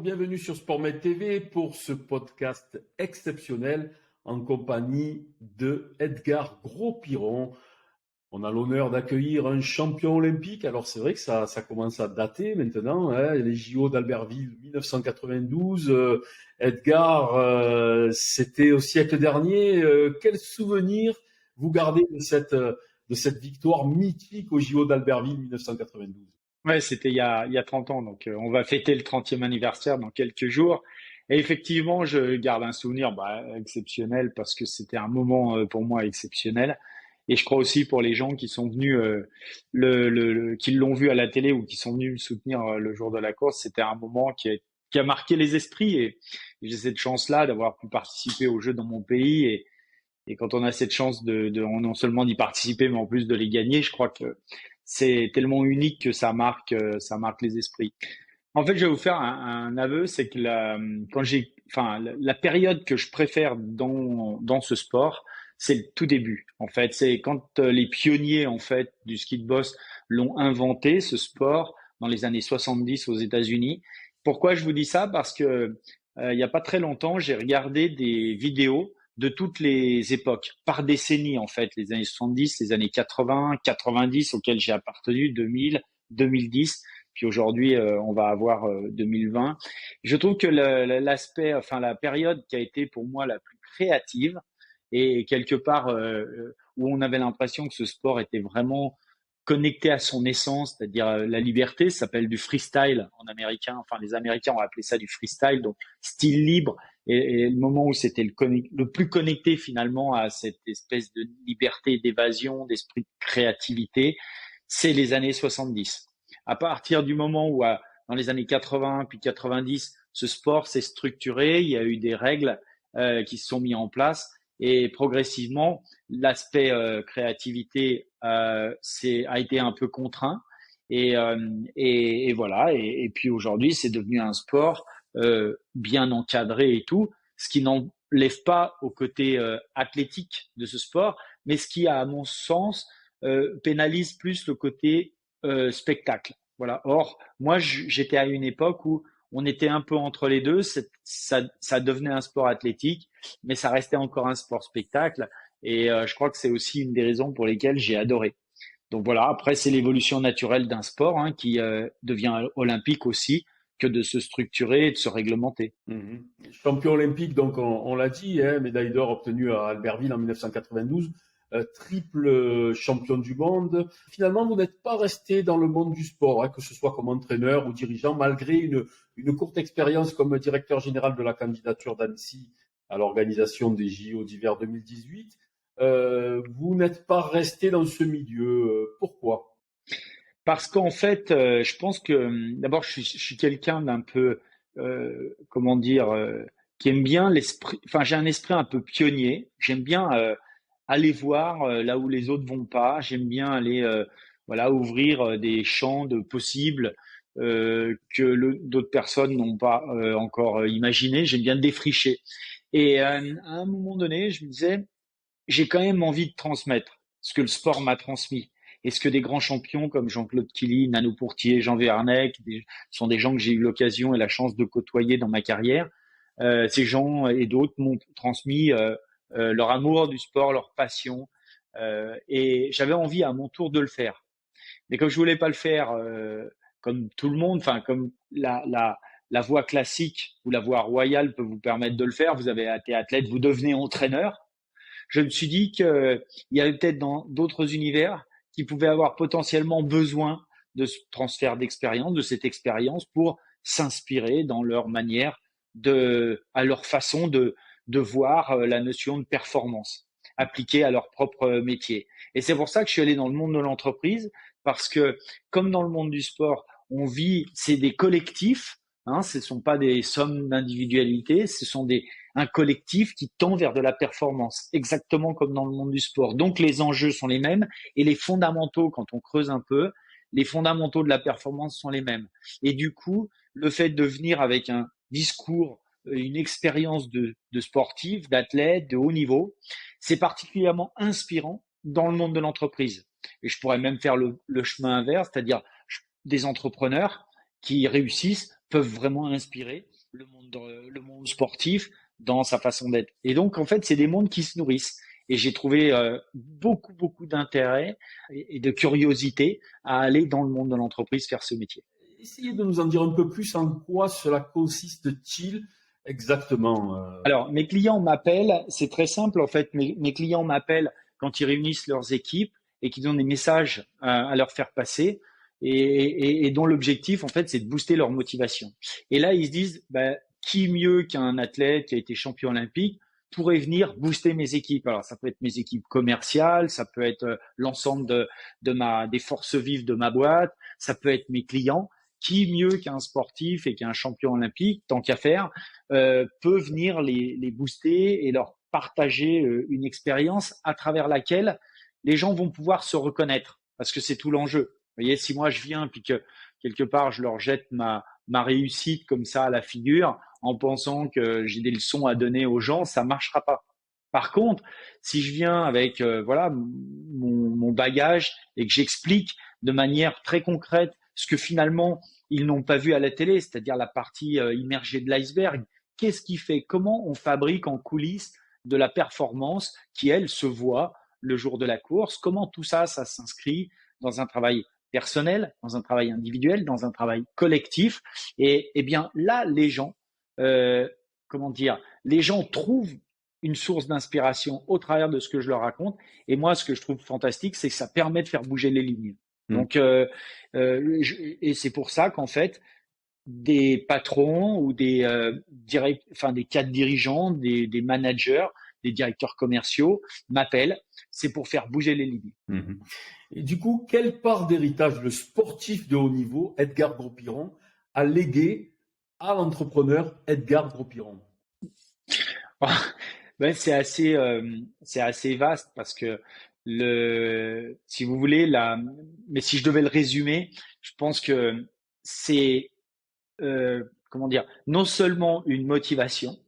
bienvenue sur SportMed TV pour ce podcast exceptionnel en compagnie de Edgar Gros-Piron. On a l'honneur d'accueillir un champion olympique. Alors c'est vrai que ça commence à dater maintenant, hein, les JO d'Albertville 1992. Edgar, c'était au siècle dernier. Quel souvenir vous gardez de cette victoire mythique aux JO d'Albertville 1992? Ouais, c'était il y a 30 ans, donc on va fêter le 30e anniversaire dans quelques jours. Et effectivement, je garde un souvenir exceptionnel parce que c'était un moment pour moi exceptionnel. Et je crois aussi pour les gens qui sont venus, qui l'ont vu à la télé ou qui sont venus me soutenir le jour de la course, c'était un moment qui a marqué les esprits. Et j'ai cette chance-là d'avoir pu participer aux Jeux dans mon pays. Et quand on a cette chance de non seulement d'y participer, mais en plus de les gagner, je crois que c'est tellement unique que ça marque les esprits. En fait, je vais vous faire un aveu, c'est que la période que je préfère dans ce sport, c'est le tout début. En fait, c'est quand les pionniers en fait du ski de boss l'ont inventé ce sport dans les années 70 aux États-Unis. Pourquoi je vous dis ça? Parce que il y a pas très longtemps, j'ai regardé des vidéos de toutes les époques, par décennie en fait, les années 70, les années 80, 90 auxquelles j'ai appartenu, 2000, 2010, puis aujourd'hui on va avoir 2020. Je trouve que la période qui a été pour moi la plus créative et quelque part où on avait l'impression que ce sport était vraiment connecté à son essence, c'est-à-dire la liberté, ça s'appelle du freestyle en américain, enfin les Américains ont appelé ça du freestyle, donc style libre, et le moment où c'était le plus connecté finalement à cette espèce de liberté, d'évasion, d'esprit de créativité, c'est les années 70. À partir du moment où dans les années 80 puis 90, ce sport s'est structuré, il y a eu des règles qui se sont mises en place. Et progressivement, l'aspect créativité a été un peu contraint. Et voilà. Et puis aujourd'hui, c'est devenu un sport bien encadré et tout, ce qui n'enlève pas au côté athlétique de ce sport, mais ce qui, à mon sens, pénalise plus le côté spectacle. Voilà. Or, moi, j'étais à une époque où on était un peu entre les deux. Ça devenait un sport athlétique, mais ça restait encore un sport spectacle. Et je crois que c'est aussi une des raisons pour lesquelles j'ai adoré. Donc voilà, après, c'est l'évolution naturelle d'un sport qui devient olympique aussi, que de se structurer et de se réglementer. Champion olympique, donc on l'a dit, hein, médaille d'or obtenue à Albertville en 1992. Triple champion du monde. Finalement, vous n'êtes pas resté dans le monde du sport, hein, que ce soit comme entraîneur ou dirigeant, malgré une courte expérience comme directeur général de la candidature d'Annecy à l'organisation des JO d'hiver 2018. Vous n'êtes pas resté dans ce milieu. Pourquoi? Parce qu'en fait, je pense que d'abord, je suis quelqu'un d'un peu, comment dire, qui aime bien l'esprit. Enfin, j'ai un esprit un peu pionnier. J'aime bien aller voir là où les autres vont pas. J'aime bien aller ouvrir des champs de possibles d'autres personnes n'ont pas encore imaginé. J'aime bien défricher. Et à un moment donné, je me disais, j'ai quand même envie de transmettre ce que le sport m'a transmis. Et ce que des grands champions comme Jean-Claude Killy, Nano Pourtier, Jean Vernec sont des gens que j'ai eu l'occasion et la chance de côtoyer dans ma carrière. Ces gens et d'autres m'ont transmis leur amour du sport, leur passion. Et j'avais envie à mon tour de le faire. Mais comme je voulais pas le faire comme tout le monde, enfin comme la voie classique ou la voie royale peut vous permettre de le faire, vous avez été athlète, vous devenez entraîneur. Je me suis dit qu'il y avait peut-être dans d'autres univers qui pouvaient avoir potentiellement besoin de ce transfert d'expérience, de cette expérience pour s'inspirer dans leur manière à leur façon de voir la notion de performance appliquée à leur propre métier. Et c'est pour ça que je suis allé dans le monde de l'entreprise, parce que comme dans le monde du sport, on vit, c'est des collectifs, ce ne sont pas des sommes d'individualité, ce sont un collectif qui tend vers de la performance, exactement comme dans le monde du sport. Donc les enjeux sont les mêmes et les fondamentaux, quand on creuse un peu, les fondamentaux de la performance sont les mêmes. Et du coup, le fait de venir avec un discours, une expérience de sportif, d'athlète, de haut niveau, c'est particulièrement inspirant dans le monde de l'entreprise. Et je pourrais même faire le chemin inverse, c'est-à-dire des entrepreneurs qui réussissent peuvent vraiment inspirer le monde sportif dans sa façon d'être. Et donc, en fait, c'est des mondes qui se nourrissent. Et j'ai trouvé beaucoup d'intérêt et de curiosité à aller dans le monde de l'entreprise faire ce métier. Essayez de nous en dire un peu plus en quoi cela consiste-t-il exactement. Alors, mes clients m'appellent, c'est très simple en fait, mes clients m'appellent quand ils réunissent leurs équipes et qu'ils ont des messages à leur faire passer et dont l'objectif en fait c'est de booster leur motivation. Et là, ils se disent, bah, qui mieux qu'un athlète qui a été champion olympique pourrait venir booster mes équipes. Alors, ça peut être mes équipes commerciales, ça peut être l'ensemble des forces vives de ma boîte, ça peut être mes clients. Qui mieux qu'un sportif et qu'un champion olympique, tant qu'à faire, peut venir les booster et leur partager une expérience à travers laquelle les gens vont pouvoir se reconnaître, parce que c'est tout l'enjeu. Vous voyez, si moi je viens puis que quelque part je leur jette ma réussite comme ça à la figure en pensant que j'ai des leçons à donner aux gens, ça marchera pas. Par contre, si je viens avec voilà mon bagage et que j'explique de manière très concrète ce que finalement ils n'ont pas vu à la télé, c'est-à-dire la partie immergée de l'iceberg, qu'est-ce qui fait, comment on fabrique en coulisses de la performance qui, elle, se voit le jour de la course, comment tout ça, ça s'inscrit dans un travail personnel, dans un travail individuel, dans un travail collectif. Et bien là, les gens, comment dire, les gens trouvent une source d'inspiration au travers de ce que je leur raconte. Et moi, ce que je trouve fantastique, c'est que ça permet de faire bouger les lignes. Donc, et c'est pour ça qu'en fait, des patrons ou des des cadres dirigeants, des managers, des directeurs commerciaux m'appellent, c'est pour faire bouger les lignes. Mmh. Et du coup, quelle part d'héritage le sportif de haut niveau, Edgar Gros-Piron, a légué à l'entrepreneur Edgar Gros-Piron? Ben, c'est assez vaste parce que si vous voulez, mais si je devais le résumer, je pense que c'est comment dire, non seulement une motivation,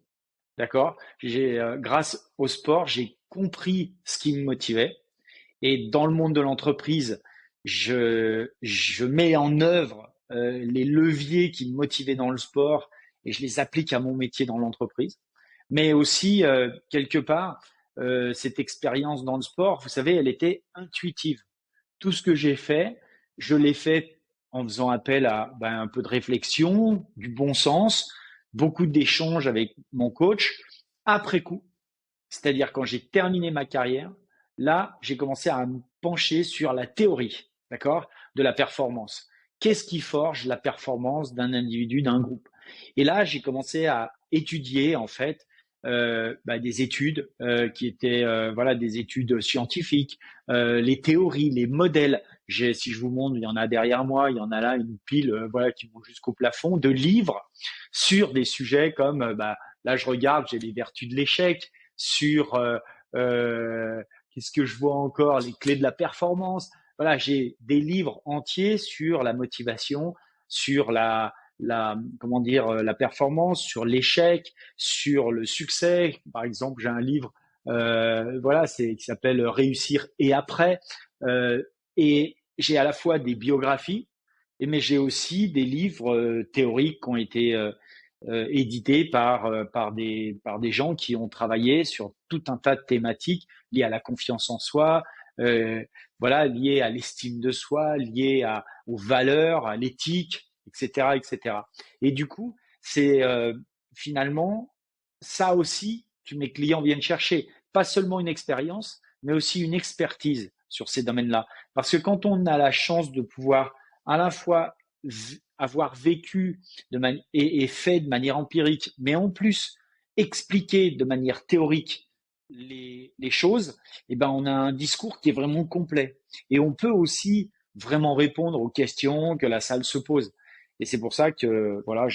d'accord? Grâce au sport, j'ai compris ce qui me motivait. Et dans le monde de l'entreprise, je mets en œuvre les leviers qui me motivaient dans le sport et je les applique à mon métier dans l'entreprise. Mais aussi, quelque part, cette expérience dans le sport, vous savez, elle était intuitive. Tout ce que j'ai fait, je l'ai fait en faisant appel à un peu de réflexion, du bon sens, beaucoup d'échanges avec mon coach après coup. C'est-à-dire quand j'ai terminé ma carrière, là, j'ai commencé à me pencher sur la théorie, d'accord, de la performance. Qu'est-ce qui forge la performance d'un individu, d'un groupe? Et là, j'ai commencé à étudier en fait des études qui étaient voilà des études scientifiques, les théories, les modèles. Si je vous montre, il y en a derrière moi, il y en a là une pile voilà qui vont jusqu'au plafond de livres sur des sujets comme là je regarde, j'ai les vertus de l'échec, sur qu'est-ce que je vois encore, les clés de la performance. Voilà, j'ai des livres entiers sur la motivation, sur comment dire, la performance, sur l'échec, sur le succès. Par exemple, j'ai un livre, voilà, qui s'appelle Réussir et après. Et j'ai à la fois des biographies, mais j'ai aussi des livres théoriques qui ont été édités par des gens qui ont travaillé sur tout un tas de thématiques liées à la confiance en soi, voilà, liées à l'estime de soi, liées aux valeurs, à l'éthique, etc., etc. Et du coup, c'est finalement ça aussi que mes clients viennent chercher, pas seulement une expérience, mais aussi une expertise sur ces domaines-là. Parce que quand on a la chance de pouvoir à la fois avoir vécu et fait de manière empirique, mais en plus expliquer de manière théorique les choses, eh ben on a un discours qui est vraiment complet. Et on peut aussi vraiment répondre aux questions que la salle se pose. Et c'est pour ça que voilà,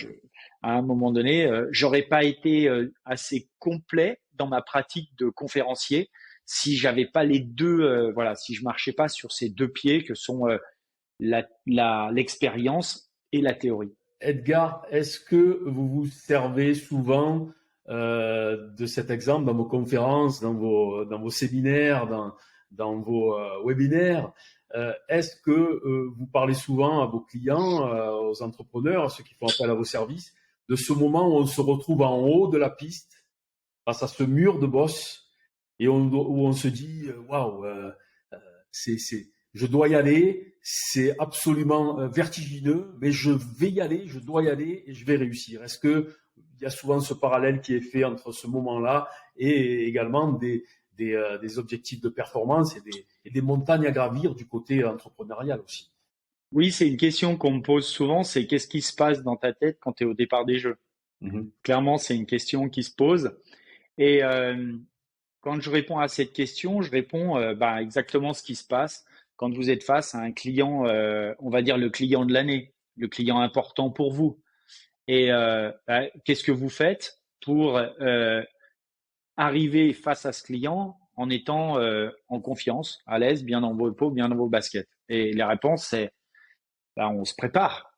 à un moment donné, j'aurais pas été assez complet dans ma pratique de conférencier si j'avais pas les deux, voilà, si je marchais pas sur ces deux pieds que sont l'expérience et la théorie. Edgar, est-ce que vous vous servez souvent de cet exemple dans vos conférences, dans vos séminaires, dans vos webinaires? Est-ce que vous parlez souvent à vos clients, aux entrepreneurs, à ceux qui font appel à vos services, de ce moment où on se retrouve en haut de la piste, face à ce mur de boss, et où on se dit, waouh, je dois y aller, c'est absolument vertigineux, mais je vais y aller, je dois y aller et je vais réussir. Est-ce que il y a souvent ce parallèle qui est fait entre ce moment-là et également des objectifs de performance et des montagnes à gravir du côté entrepreneurial aussi? Oui, c'est une question qu'on me pose souvent, c'est qu'est-ce qui se passe dans ta tête quand tu es au départ des Jeux? Mhm. Clairement, c'est une question qui se pose. Et quand je réponds à cette question, je réponds exactement ce qui se passe quand vous êtes face à un client, on va dire le client de l'année, le client important pour vous. Et qu'est-ce que vous faites pour arriver face à ce client en étant en confiance, à l'aise, bien dans vos peaux, bien dans vos baskets? Et les réponses, c'est on se prépare.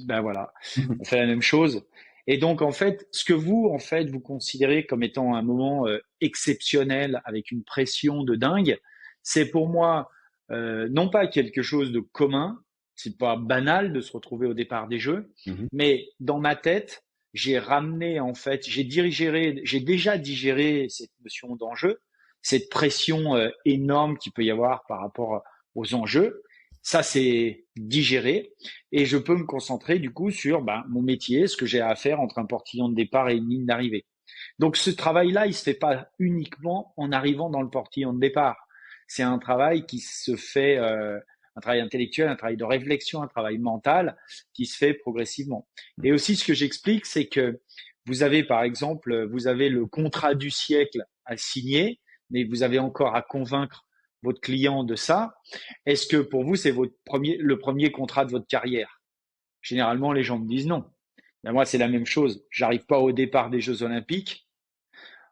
Ben voilà, on fait la même chose. Et donc en fait, ce que vous vous considérez comme étant un moment exceptionnel avec une pression de dingue, c'est pour moi non pas quelque chose de commun, c'est pas banal de se retrouver au départ des Jeux, Mhm. mais dans ma tête, j'ai ramené j'ai déjà digéré cette notion d'enjeu, cette pression énorme qu'il peut y avoir par rapport aux enjeux. Ça, c'est digéré et je peux me concentrer du coup sur mon métier, ce que j'ai à faire entre un portillon de départ et une ligne d'arrivée. Donc ce travail-là, il se fait pas uniquement en arrivant dans le portillon de départ. C'est un travail qui se fait, un travail intellectuel, un travail de réflexion, un travail mental qui se fait progressivement. Et aussi, ce que j'explique, c'est que vous avez, par exemple, vous avez le contrat du siècle à signer, mais vous avez encore à convaincre votre client de ça. Est-ce que pour vous, c'est le premier contrat de votre carrière? Généralement, les gens me disent non. Ben moi, c'est la même chose. J'arrive pas au départ des Jeux Olympiques,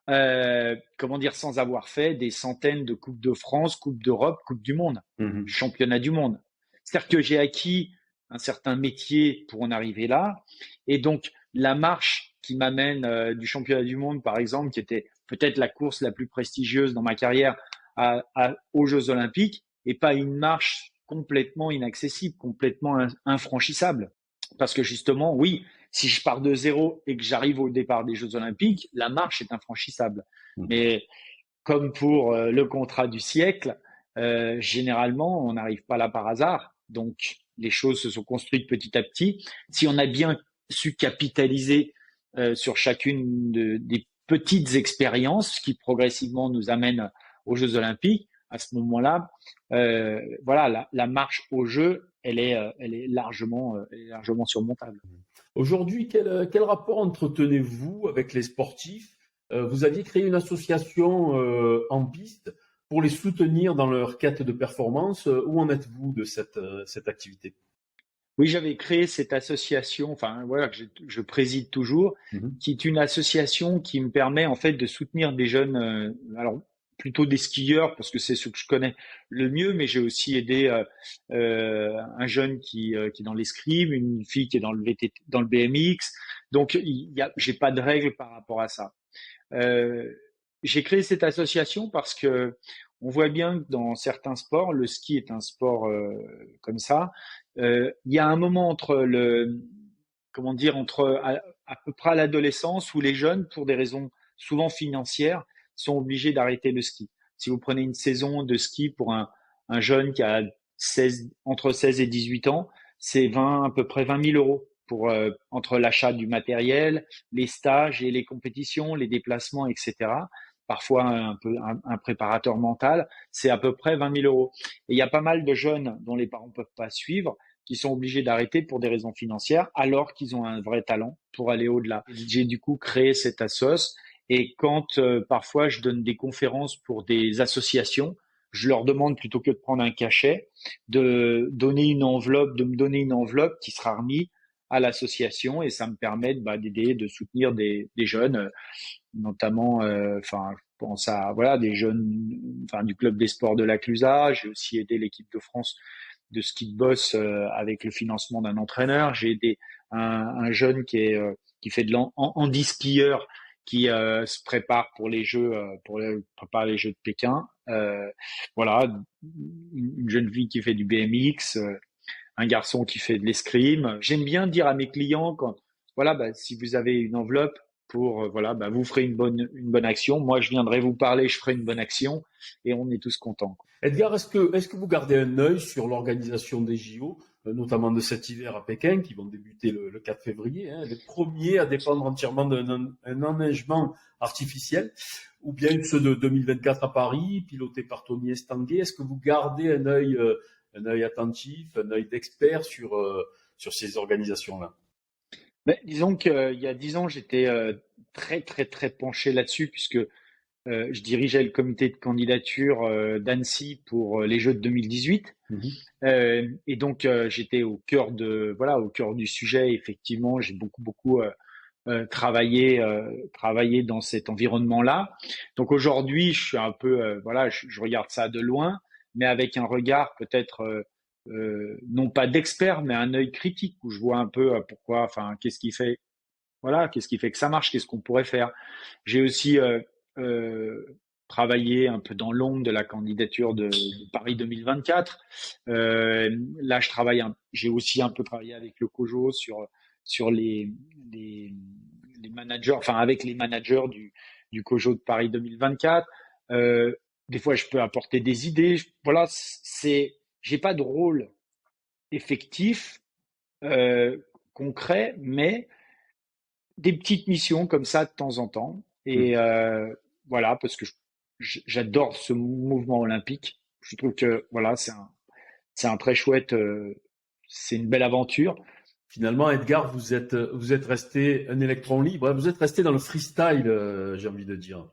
sans avoir fait des centaines de Coupes de France, Coupes d'Europe, Coupes du Monde, Mhm. Championnats du Monde. C'est-à-dire que j'ai acquis un certain métier pour en arriver là. Et donc, la marche qui m'amène du Championnat du Monde, par exemple, qui était peut-être la course la plus prestigieuse dans ma carrière aux Jeux Olympiques, et pas une marche complètement inaccessible, complètement infranchissable. Parce que justement, oui, si je pars de zéro et que j'arrive au départ des Jeux Olympiques, la marche est infranchissable. Mais comme pour le contrat du siècle, généralement, on n'arrive pas là par hasard. Donc, les choses se sont construites petit à petit. Si on a bien su capitaliser sur chacune des petites expériences qui progressivement nous amènent aux Jeux Olympiques, à ce moment-là, la marche au jeu, elle est largement surmontable. Aujourd'hui, quel rapport entretenez-vous avec les sportifs? Vous aviez créé une association en piste pour les soutenir dans leur quête de performance. Où en êtes-vous de cette activité? Oui, j'avais créé cette association, que je préside toujours, Mhm. qui est une association qui me permet en fait de soutenir des jeunes, alors plutôt des skieurs parce que c'est ce que je connais le mieux, mais j'ai aussi aidé un jeune qui est dans l'escrime, une fille qui est dans le dans le BMX. Donc j'ai pas de règles par rapport à ça. Euh, j'ai créé cette association parce que on voit bien que dans certains sports, le ski est un sport comme ça. Il y a un moment entre à peu près à l'adolescence où les jeunes, pour des raisons souvent financières, sont obligés d'arrêter le ski. Si vous prenez une saison de ski pour un jeune qui a entre 16 et 18 ans, c'est à peu près 20 000 euros pour entre l'achat du matériel, les stages et les compétitions, les déplacements, etc. Parfois un préparateur mental, c'est à peu près 20 000 euros. Et il y a pas mal de jeunes dont les parents peuvent pas suivre, qui sont obligés d'arrêter pour des raisons financières, alors qu'ils ont un vrai talent pour aller au-delà. J'ai du coup créé cette assoce, et quand parfois je donne des conférences pour des associations, je leur demande plutôt que de prendre un cachet, de me donner une enveloppe qui sera remise à l'association, et ça me permet d'aider, de soutenir des jeunes, notamment, je pense à des jeunes, du club des sports de la Clusaz. J'ai aussi aidé l'équipe de France de ski de boss avec le financement d'un entraîneur. J'ai aidé un jeune qui fait de handi-skieur, qui se prépare pour les Jeux, préparer les Jeux de Pékin. Une jeune fille qui fait du BMX, un garçon qui fait de l'escrime. J'aime bien dire à mes clients, voilà, si vous avez une enveloppe pour, vous ferez une bonne action. Moi, je viendrai vous parler, je ferai une bonne action et on est tous contents, quoi. Edgar, est-ce que vous gardez un œil sur l'organisation des JO, notamment de cet hiver à Pékin, qui vont débuter le 4 février, hein, les premiers à dépendre entièrement d'un enneigement artificiel, ou bien ceux de 2024 à Paris, pilotés par Tony Estanguet? Est-ce que vous gardez un œil attentif, un œil d'expert sur ces organisations-là? Disons qu'il y a 10 ans, j'étais très, très, très penché là-dessus, puisque je dirigeais le comité de candidature d'Annecy pour les Jeux de 2018. Mhm. Et donc, j'étais au cœur du sujet. Effectivement, j'ai beaucoup travaillé dans cet environnement-là. Donc aujourd'hui, je suis un peu, je regarde ça de loin, mais avec un regard peut-être non pas d'expert, mais un œil critique où je vois un peu qu'est-ce qui fait que ça marche, qu'est-ce qu'on pourrait faire. J'ai aussi travaillé un peu dans l'ombre de la candidature de Paris 2024. Là, j'ai aussi un peu travaillé avec le COJO sur les, les managers, enfin avec les managers du COJO de Paris 2024. Des fois, je peux apporter des idées. Voilà, j'ai pas de rôle effectif, concret, mais des petites missions comme ça de temps en temps. Et voilà, parce que j'adore ce mouvement olympique. Je trouve que voilà, c'est un très chouette, c'est une belle aventure. Finalement, Edgar, vous êtes resté un électron libre, hein, vous êtes resté dans le freestyle, j'ai envie de dire.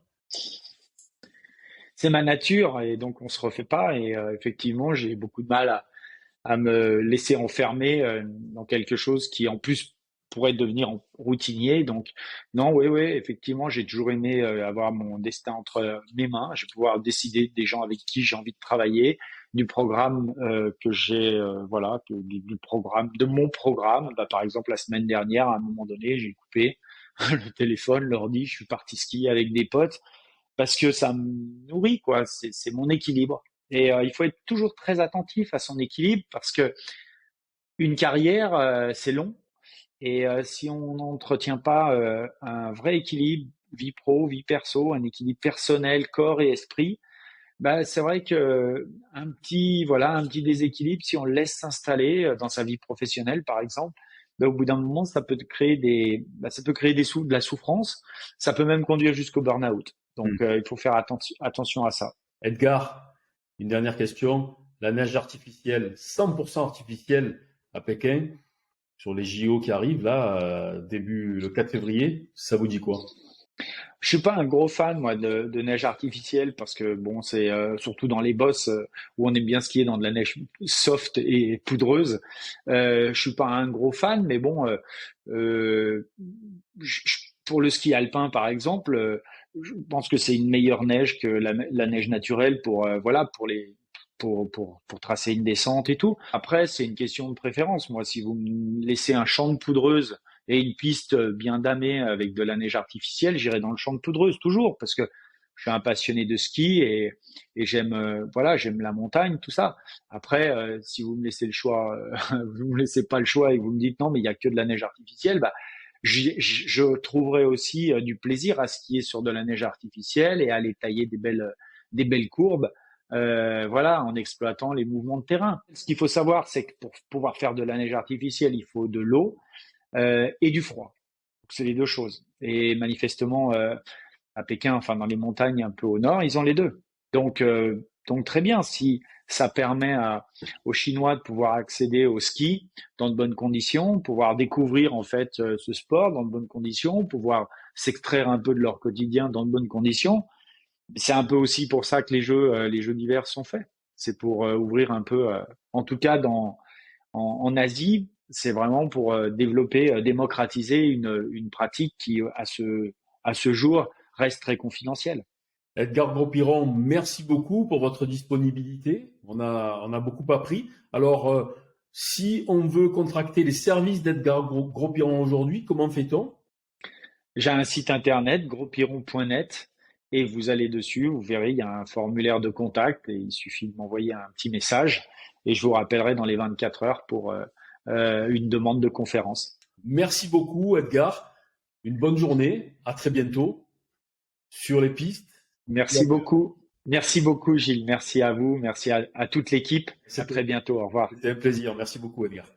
C'est ma nature et donc on se refait pas. Et effectivement, j'ai beaucoup de mal à me laisser enfermer dans quelque chose qui en plus pourrait devenir routinier. Donc non, oui, effectivement, j'ai toujours aimé avoir mon destin entre mes mains. Je vais pouvoir décider des gens avec qui j'ai envie de travailler, du programme que j'ai, du programme, de mon programme. Par exemple, la semaine dernière, à un moment donné, j'ai coupé le téléphone, l'ordi, je suis parti skier avec des potes parce que ça me nourrit, quoi. C'est mon équilibre. Et il faut être toujours très attentif à son équilibre parce que une carrière, c'est long. Et si on n'entretient pas un vrai équilibre, vie pro, vie perso, un équilibre personnel, corps et esprit, c'est vrai que un petit déséquilibre, si on le laisse s'installer dans sa vie professionnelle, par exemple, au bout d'un moment, ça peut créer de la souffrance. Ça peut même conduire jusqu'au burn-out. Donc, il faut faire attention à ça. Edgar, une dernière question. La neige artificielle, 100% artificielle à Pékin, sur les JO qui arrivent, là, début le 4 février, ça vous dit quoi? Je suis pas un gros fan, moi, de neige artificielle parce que bon, c'est surtout dans les bosses où on aime bien skier dans de la neige soft et poudreuse. Je suis pas un gros fan, mais bon, pour le ski alpin, par exemple, je pense que c'est une meilleure neige que la neige naturelle pour pour tracer une descente et tout. Après, c'est une question de préférence. Moi, si vous me laissez un champ de poudreuse et une piste bien damée avec de la neige artificielle, j'irai dans le champ de poudreuse toujours parce que je suis un passionné de ski et j'aime j'aime la montagne, tout ça. Après, si vous me laissez le choix, vous me laissez pas le choix et que vous me dites non, mais il y a que de la neige artificielle, je trouverai aussi du plaisir à skier sur de la neige artificielle et à aller tailler des belles courbes. En exploitant les mouvements de terrain. Ce qu'il faut savoir, c'est que pour pouvoir faire de la neige artificielle, il faut de l'eau et du froid. C'est les deux choses. Et manifestement, à Pékin, enfin dans les montagnes un peu au nord, ils ont les deux. Donc très bien, si ça permet aux Chinois de pouvoir accéder au ski dans de bonnes conditions, pouvoir découvrir en fait ce sport dans de bonnes conditions, pouvoir s'extraire un peu de leur quotidien dans de bonnes conditions. C'est un peu aussi pour ça que les jeux d'hiver sont faits. C'est pour ouvrir un peu, en tout cas en Asie, c'est vraiment pour développer, démocratiser une pratique qui, à ce jour, reste très confidentielle. Edgar Gros-Piron, merci beaucoup pour votre disponibilité. On a beaucoup appris. Alors, si on veut contracter les services d'Edgar Gros-Piron aujourd'hui, comment fait-on? J'ai un site internet, grospiron.net, et vous allez dessus, vous verrez, il y a un formulaire de contact et il suffit de m'envoyer un petit message et je vous rappellerai dans les 24 heures pour une demande de conférence. Merci beaucoup, Edgar. Une bonne journée. À très bientôt sur les pistes. Merci beaucoup. Merci beaucoup, Gilles. Merci à vous. Merci à toute l'équipe. À très bientôt. Au revoir. C'était un plaisir. Merci beaucoup, Edgar.